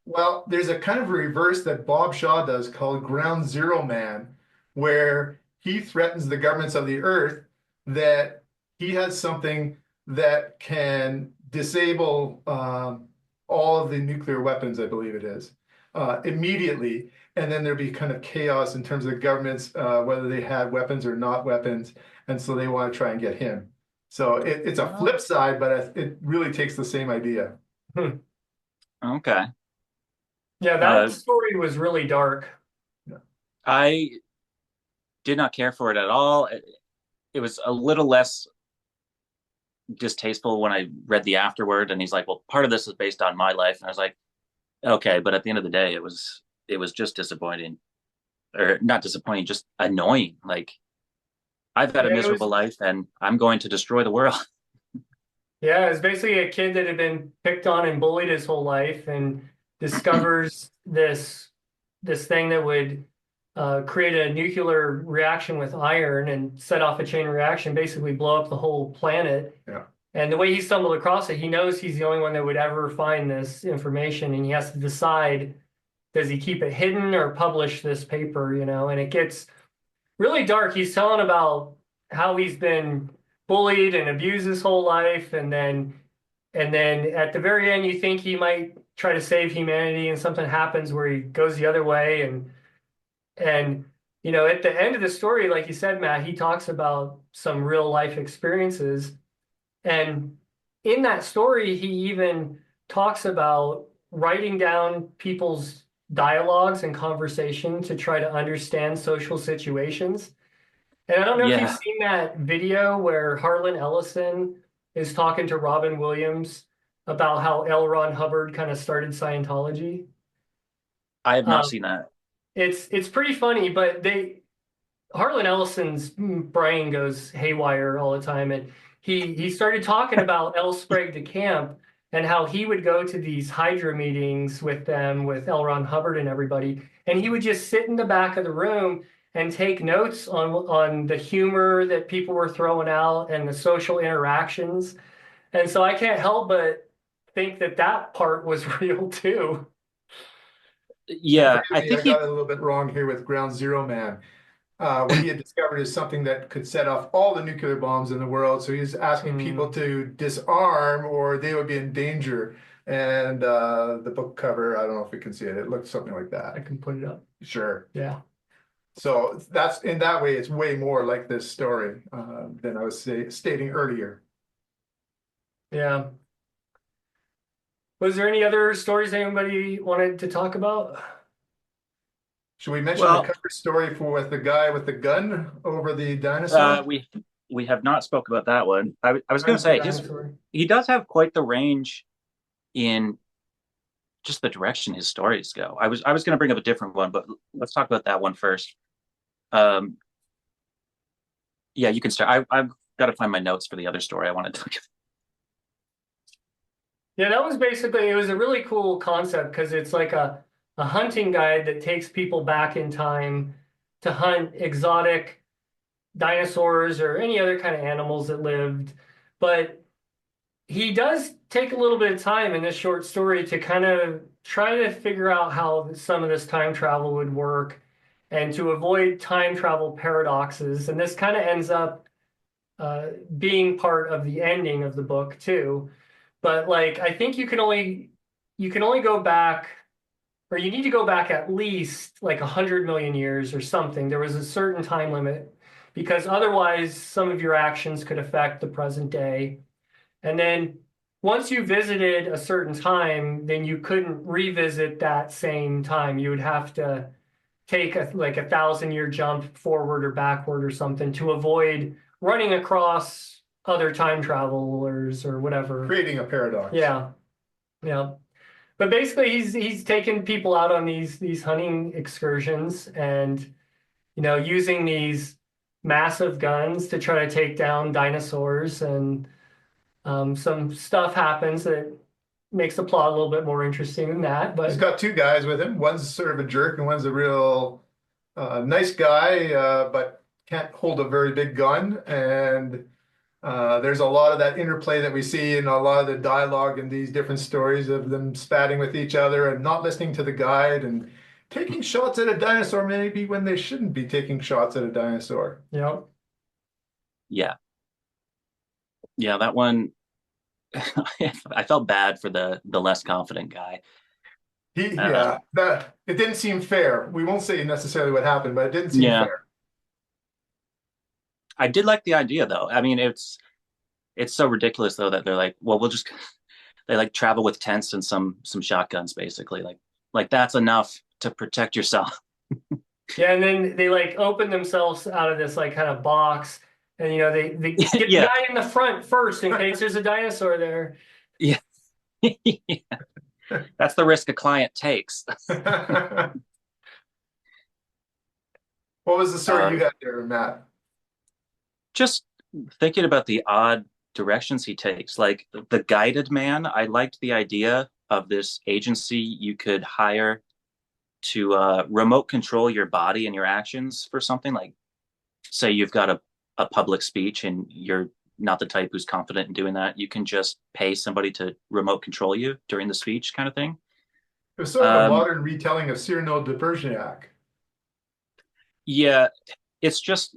Well, there's a kind of reverse that Bob Shaw does called Ground Zero Man, where he threatens the governments of the Earth that he has something that can disable all of the nuclear weapons, I believe it is, immediately. And then there'd be kind of chaos in terms of governments, whether they had weapons or not weapons. And so they want to try and get him. So it's a flip side, but it really takes the same idea. okay, Yeah, that uh, story was really dark. I did not care for it at all. It was a little less distasteful when I read the afterword, and he's like, "Well, part of this is based on my life," and I was like, "Okay," but at the end of the day, it was just disappointing, or not disappointing, just annoying. Like I've had a Yeah, it miserable was life, and I'm going to destroy the world. yeah, it was basically a kid that had been picked on and bullied his whole life and discovers this thing that would create a nuclear reaction with iron and set off a chain reaction, basically blow up the whole planet. Yeah. And the way he stumbled across it, he knows he's the only one that would ever find this information, and he has to decide, does he keep it hidden or publish this paper, and it gets really dark. He's telling about how he's been bullied and abused his whole life, and then at the very end, you think he might try to save humanity, and something happens where he goes the other way, and at the end of the story, like you said, Matt, he talks about some real life experiences, and in that story, he even talks about writing down people's dialogues and conversation to try to understand social situations. And I don't know if you've Yeah, seen that video where Harlan Ellison is talking to Robin Williams about how L. Ron Hubbard kind of started Scientology. I have not Um, seen that. it's pretty funny, but Harlan Ellison's brain goes haywire all the time, and he started talking about L. Sprague de Camp and how he would go to these Hydra meetings with them, with L. Ron Hubbard and everybody, and he would just sit in the back of the room and take notes on the humor that people were throwing out and the social interactions. And so I can't help but think that that part was real too. And Yeah, forgive I me, think I got he. it a little bit wrong here with Ground Zero Man. What he had discovered is something that could set off all the nuclear bombs in the world. So he's asking people Hmm, to disarm or they would be in danger. And the book cover, I don't know if we can see it. It looks something like I that. can put it up. Sure. Yeah. So that's in that way, it's way more like this story than I was stating earlier. Yeah. Was there any other stories anybody wanted to talk about? Should we mention the Well, cover story for with the guy with the gun over the dinosaur? we have not spoke about that one. I was going to Times the say dinosaur. he does have quite the range in just the direction his stories go. I was going to bring up a different one, but let's talk about that one first. Um, yeah, you can start. I've got to find my notes for the other story I wanted to. Yeah, that was basically, it was a really cool concept because it's like a hunting guide that takes people back in time to hunt exotic dinosaurs or any other kind of animals that lived. But he does take a little bit of time in this short story to kind of try to figure out how some of this time travel would work and to avoid time travel paradoxes. And this kind of ends up being part of the ending of the book too. But like I think you can only go back or you need to go back at least like 100 million years or something. There was a certain time limit because otherwise some of your actions could affect the present day. And then once you visited a certain time, then you couldn't revisit that same time. You would have to take like 1,000 year jump forward or backward or something to avoid running across other time travelers or whatever. Creating a paradox. Yeah, yeah. But basically, he's taken people out on these hunting excursions and using these massive guns to try to take down dinosaurs, and some stuff happens that makes the plot a little bit more interesting than that. He's But got two guys with him. One's sort of a jerk, and one's a real nice guy, but can't hold a very big gun. And there's a lot of that interplay that we see in a lot of the dialogue in these different stories of them spatting with each other and not listening to the guide and taking shots at a dinosaur maybe when they shouldn't be taking shots at a dinosaur. yeah, Yeah. Yeah, that one I felt bad for the less confident guy. Yeah, that it didn't seem fair. We won't say necessarily what happened, but it didn't seem Yeah. fair. I did like the idea though. I mean, it's so ridiculous though that they're like, well, we'll just they like travel with tents and some shotguns basically. Like that's enough to protect yourself. yeah. And then they like open themselves out of this like kind of box, and they get the Yeah. guy in the front first in case there's a dinosaur there. Yeah. That's the risk a client takes. What was the story you had there, Matt? Just thinking about the odd directions he takes. Like the guided man, I liked the idea of this agency you could hire to remote control your body and your actions for something. Like, say you've got a public speech and you're not the type who's confident in doing that. You can just pay somebody to remote control you during the speech, kind of thing. It was sort of a Um, modern retelling of Cyrano de Bergerac. yeah, it's just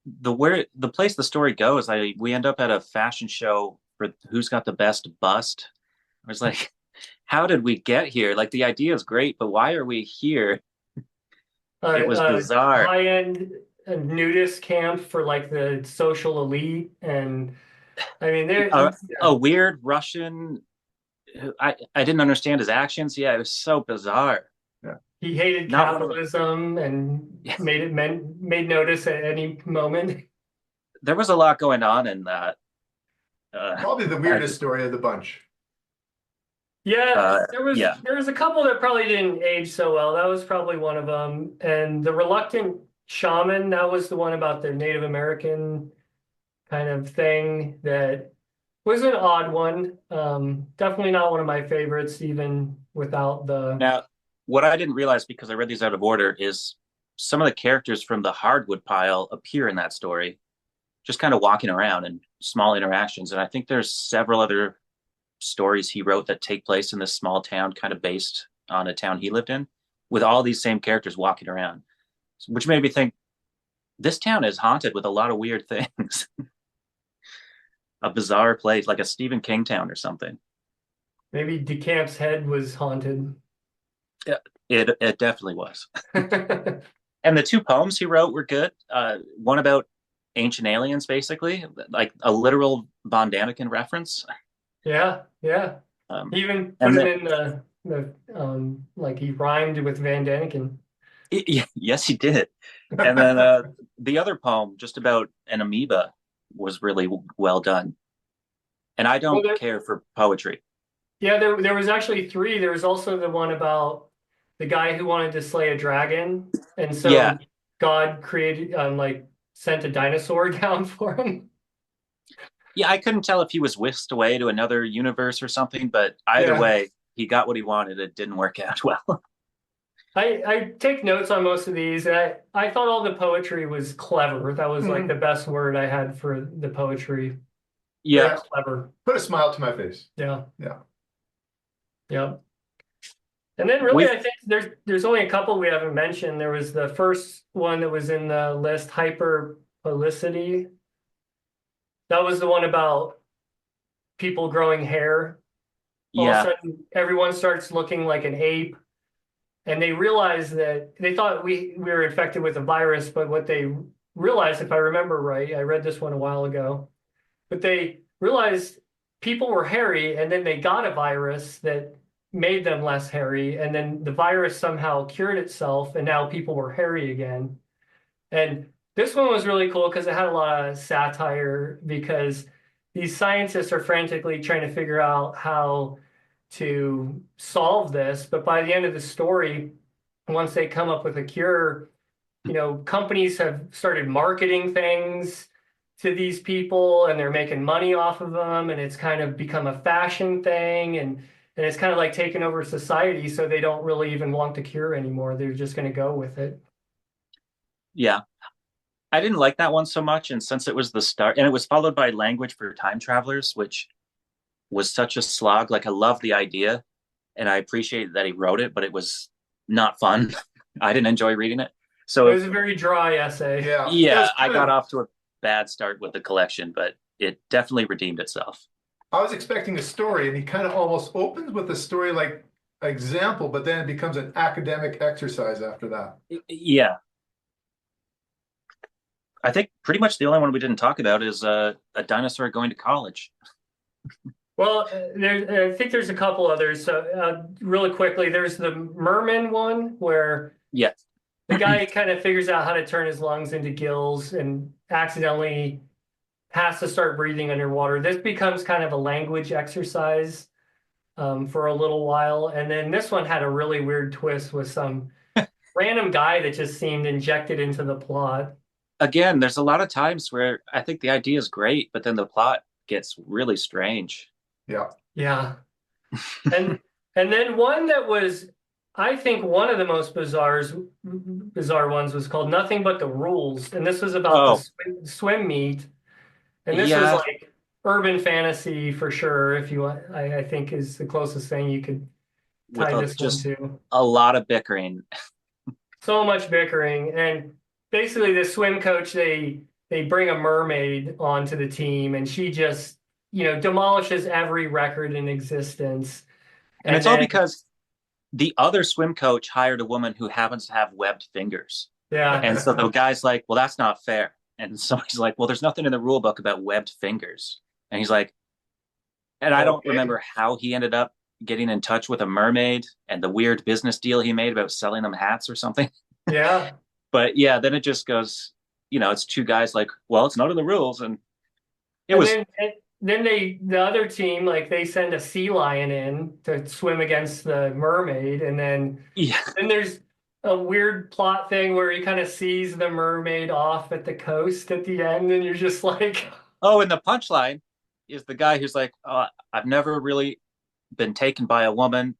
the place the story goes. We end up at a fashion show for who's got the best bust. I was like, how did we get here? Like the idea is great, but why are we here? It was bizarre. High-end nudist camp for like the social elite, and I mean, A, a weird Russian. I didn't understand his actions. Yeah, it was so bizarre. Yeah. he hated Not capitalism and made notice at any moment. there was a lot going on in that. Probably the weirdest story of the bunch. Yeah, there was yeah. there was a couple that probably didn't age so well. That was probably one of them. And the reluctant shaman, that was the one about the Native American kind of thing that was an odd one. Definitely not one of my favorites, even without the. Now, what I didn't realize because I read these out of order is some of the characters from the hardwood pile appear in that story, just kind of walking around and small interactions. And I think there's several other stories he wrote that take place in this small town, kind of based on a town he lived in, with all these same characters walking around, which made me think this town is haunted with a lot of weird things. A bizarre place, like a Stephen King town or something. Maybe DeCamp's head was haunted. Yeah, it definitely was. And the two poems he wrote were good. One about ancient aliens, basically, like a literal Von Daniken reference. Yeah, yeah. He even put it in the like he rhymed with Van Daniken. Yes, he did. And then the other poem, just about an amoeba, was really well done. And I don't care for poetry. Yeah, there was actually three. There was also the one about the guy who wanted to slay a dragon, and so Yeah. God created like sent a dinosaur down for him. Yeah, I couldn't tell if he was whisked away to another universe or something, but either way, he got what he wanted. It didn't work out well. I take notes on most of these. I thought all the poetry was clever. That was like the best word I had for the poetry. Yeah. Very clever. Put a smile to my face. Yeah. Yeah. Yeah. And then really, I think there's only a couple we haven't mentioned. There was the first one that was in the list, hyperbolicity. That was the one about people growing hair. All of a sudden, everyone starts looking like an ape. and they realized that they thought we were infected with a virus, but what they realized, if I remember right, I read this one a while ago, but they realized people were hairy, and then they got a virus that made them less hairy, and then the virus somehow cured itself, and now people were hairy again. And this one was really cool because it had a lot of satire because these scientists are frantically trying to figure out how to solve this. But by the end of the story, once they come up with a cure, companies have started marketing things to these people and they're making money off of them. And it's kind of become a fashion thing. And it's kind of like taking over society. So they don't really even want the cure anymore. They're just going to go with it. Yeah. I didn't like that one so much. And since it was the start, and it was followed by Language for Time Travelers, which was such a slog. Like, I love the idea and I appreciate that he wrote it, but it was not fun. I didn't enjoy reading it. It So, was a very dry essay. Yeah, it yeah, was I kind got of. off to a bad start with the collection, but it definitely redeemed itself. I was expecting a story, and he kind of almost opens with a story like example, but then it becomes an academic exercise after that. Yeah. I think pretty much the only one we didn't talk about is a dinosaur going to college. Well, I think there's a couple others. So, really quickly, there's the Merman one where Yeah. the guy kind of figures out how to turn his lungs into gills and accidentally has to start breathing underwater. This becomes kind of a language exercise for a little while. And then this one had a really weird twist with some random guy that just seemed injected into the plot. Again, there's a lot of times where I think the idea is great, but then the plot gets really strange. Yeah. Yeah. And and then one that was, I think one of the most bizarre ones was called Nothing But the Rules. And this was about the Oh, swim meet. And this was yeah, like urban fantasy for sure, if you want, I think is the closest thing you could with tie this one just to. a lot of bickering. So much bickering. And basically the swim coach, they bring a mermaid onto the team and she just, demolishes every record in existence. And And it's all then, because the other swim coach hired a woman who happens to have webbed fingers. yeah. And so the guy's like, well, that's not fair. And somebody's like, well, there's nothing in the rule book about webbed fingers. And he's like, and I don't Okay. remember how he ended up getting in touch with a mermaid and the weird business deal he made about selling them hats or something. Yeah. But yeah, then it just goes, it's two guys like, well, it's not in the rules. And it And was, then the other team, like they send a sea lion in to swim against the mermaid. And yeah. then there's a weird plot thing where he kind of sees the mermaid off at the coast at the end. And you're just like, Oh, and the punchline is the guy who's like, I've never really been taken by a woman,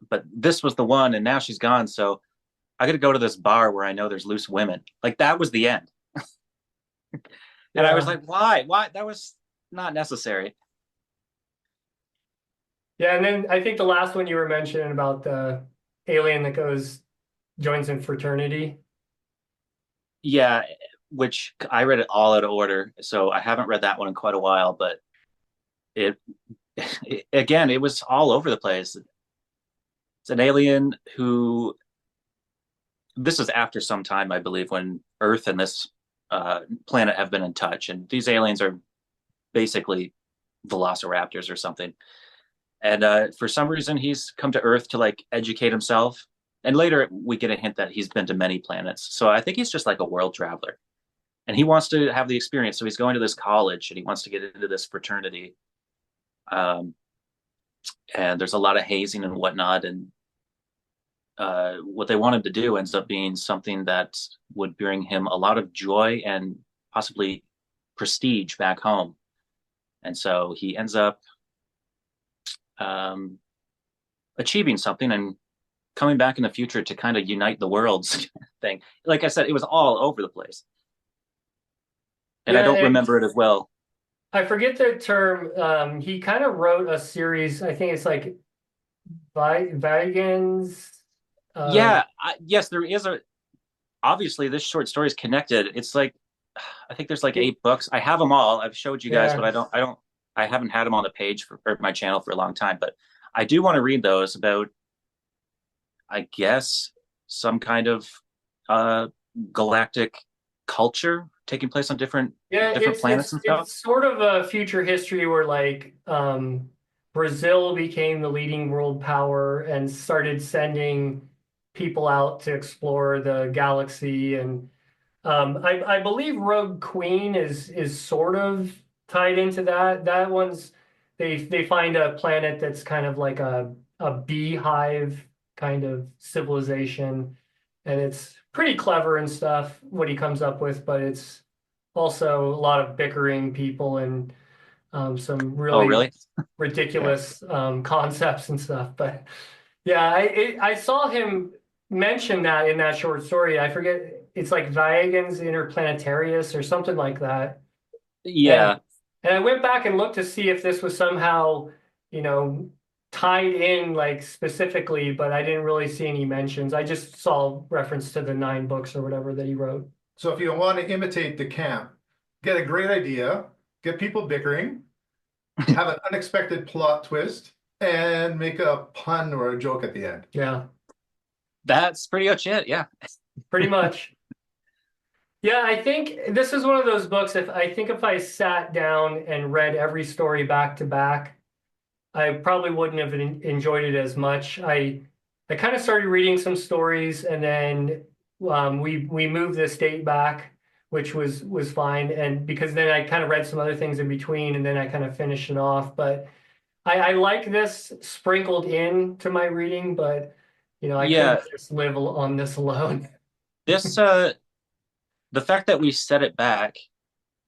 but this was the one, and now she's gone. So I got to go to this bar where I know there's loose women. Like, that was the end. And I was yeah. like, why? Why? That was not necessary. Yeah. And then I think the last one you were mentioning about the alien that joins in fraternity. Yeah, which I read it all out of order. So I haven't read that one in quite a while, but it, again, it was all over the place. It's an alien who, this is after some time, I believe, when Earth and this planet have been in touch. And these aliens are basically velociraptors or something. And for some reason, he's come to Earth to like educate himself. And later, we get a hint that he's been to many planets. So I think he's just like a world traveler. And he wants to have the experience. So he's going to this college and he wants to get into this fraternity. Um, and there's a lot of hazing and whatnot. And what they want him to do ends up being something that would bring him a lot of joy and possibly prestige back home. And so he ends up um, achieving something and coming back in the future to kind of unite the worlds thing. Like I said, it was all over the place. And I Yeah. don't And remember it as well. I forget the term. He kind of wrote a series. I think it's like Vegans. Uh, Yeah, yes, there is obviously this short story is connected. It's like I think there's like 8 books. I have them all. I've showed you guys, but yeah. I haven't had them on the page for my channel for a long time. But I do want to read those about. I guess, some kind of uh, galactic culture taking place on Yeah, different planets and stuff. it's sort of a future history where like Brazil became the leading world power and started sending people out to explore the galaxy. And I believe Rogue Queen is sort of tied into that. That one's they find a planet that's kind of like a beehive kind of civilization, and it's pretty clever and stuff what he comes up with, but it's also a lot of bickering people and some Oh, really really? Yeah. ridiculous concepts and stuff. But yeah, I saw him mention that in that short story. I forget, it's like Viagens Interplanetarius or something like that. And Yeah. and I went back and looked to see if this was somehow, you know, tied in like specifically, but I didn't really see any mentions. I just saw reference to the 9 books or whatever that he wrote. So if you want to imitate the camp, get a great idea, get people bickering, have an unexpected plot twist, and make a pun or a joke at the end. Yeah, That's pretty much it. Yeah. pretty much. Yeah, I think this is one of those books. If I sat down and read every story back to back, I probably wouldn't have enjoyed it as much. I kind of started reading some stories, and then we moved this date back, which was fine. And because then I kind of read some other things in between, and then I kind of finished it off. But I like this sprinkled in to my reading, but I couldn't Yeah. just live on this alone. This the fact that we set it back,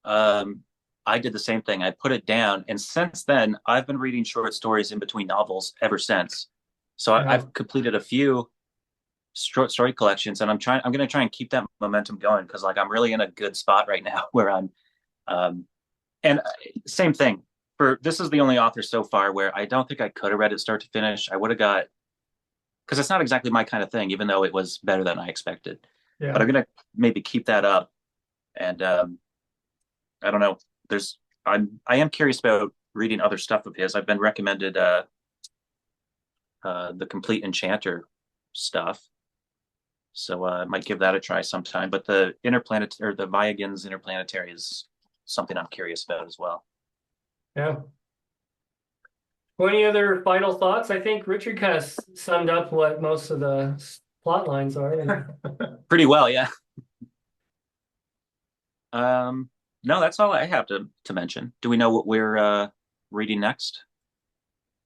um, I did the same thing. I put it down, and since then, I've been reading short stories in between novels ever since. So Yeah, I've completed a few short story collections, and I'm going to try and keep that momentum going because like I'm really in a good spot right now where I'm, um, and same thing for this is the only author so far where I don't think I could have read it start to finish. I would have got because it's not exactly my kind of thing, even though it was better than I expected. But yeah. I'm going to maybe keep that up, and I don't know. I am curious about reading other stuff of his. I've been recommended the Complete Enchanter stuff, so I might give that a try sometime. But the interplanet or the Viagens Interplanetary is something I'm curious about as well. Yeah. Well, any other final thoughts? I think Richard kind of summed up what most of the plot lines are. And Pretty well, yeah. Um, no, that's all I have to mention. Do we know what we're reading next?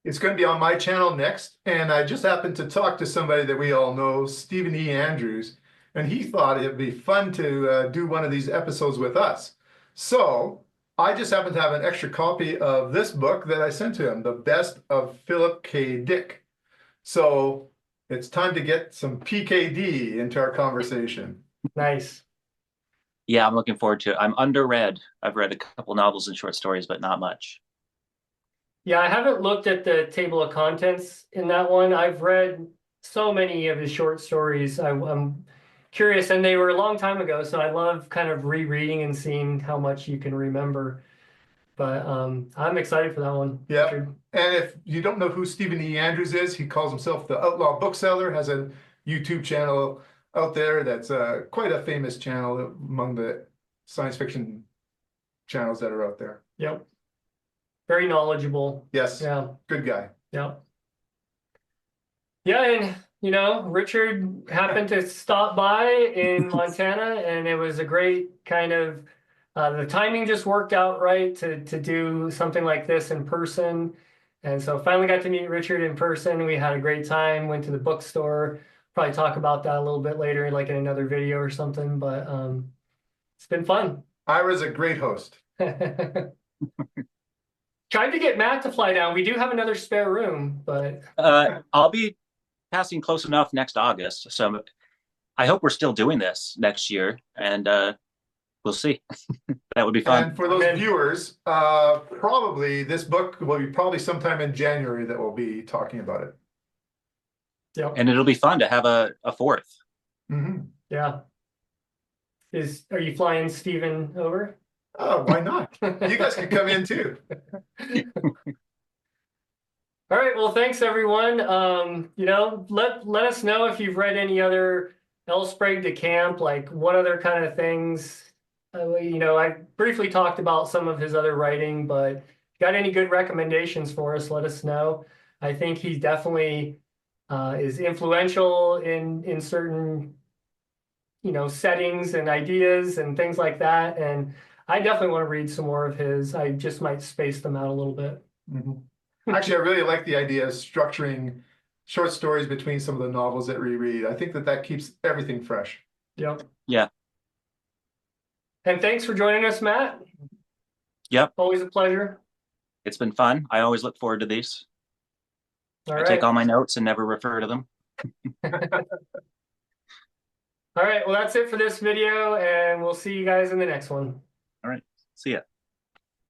It's going to be on my channel next, and I just happened to talk to somebody that we all know, Stephen E. Andrews, and he thought it'd be fun to do one of these episodes with us. So I just happen to have an extra copy of this book that I sent to him, The Best of Philip K. Dick. So it's time to get some PKD into our conversation. nice. Yeah, I'm looking forward to it. I'm underread. I've read a couple novels and short stories, but not much. Yeah, I haven't looked at the table of contents in that one. I've read so many of his short stories. I'm curious, and they were a long time ago, so I love kind of rereading and seeing how much you can remember. But I'm excited for that one, Yeah. Richard. And if you don't know who Stephen E. Andrews is, he calls himself the Outlaw Bookseller, has a YouTube channel out there that's quite a famous channel among the science fiction channels that are out there. Yep. Very knowledgeable. Yes, Yeah. good guy. Yep. Yeah, and Richard happened to stop by in Montana, and it was a great kind of the timing just worked out right to do something like this in person. And so finally got to meet Richard in person. We had a great time, went to the bookstore, probably talk about that a little bit later, like in another video or something, but it's been fun. Ira's a great host. Tried to get Matt to fly down. We do have another spare room, but I'll be passing close enough next August, so I hope we're still doing this next year, and we'll see. That would be fun. And for those Amen. viewers, probably this book will be probably sometime in January that we'll be talking about it. Yep. And it'll be fun to have a fourth. Mm-hmm. Yeah. Are you flying Steven over? Oh, why not? You guys can come in too. All right. Well, thanks everyone. Let us know if you've read any other L. Sprague de Camp, like what other kind of things. I briefly talked about some of his other writing, but got any good recommendations for us, let us know. I think he definitely is influential in certain, settings and ideas and things like that. And I definitely want to read some more of his. I just might space them out a little bit. Mhm. Actually, I really like the idea of structuring short stories between some of the novels that we read. I think that keeps everything fresh. Yep. Yeah. And thanks for joining us, Matt. Yep. Always a pleasure. It's been fun. I always look forward to these. All I right. take all my notes and never refer to them. All right. Well, that's it for this video, and we'll see you guys in the next one. All right. See ya.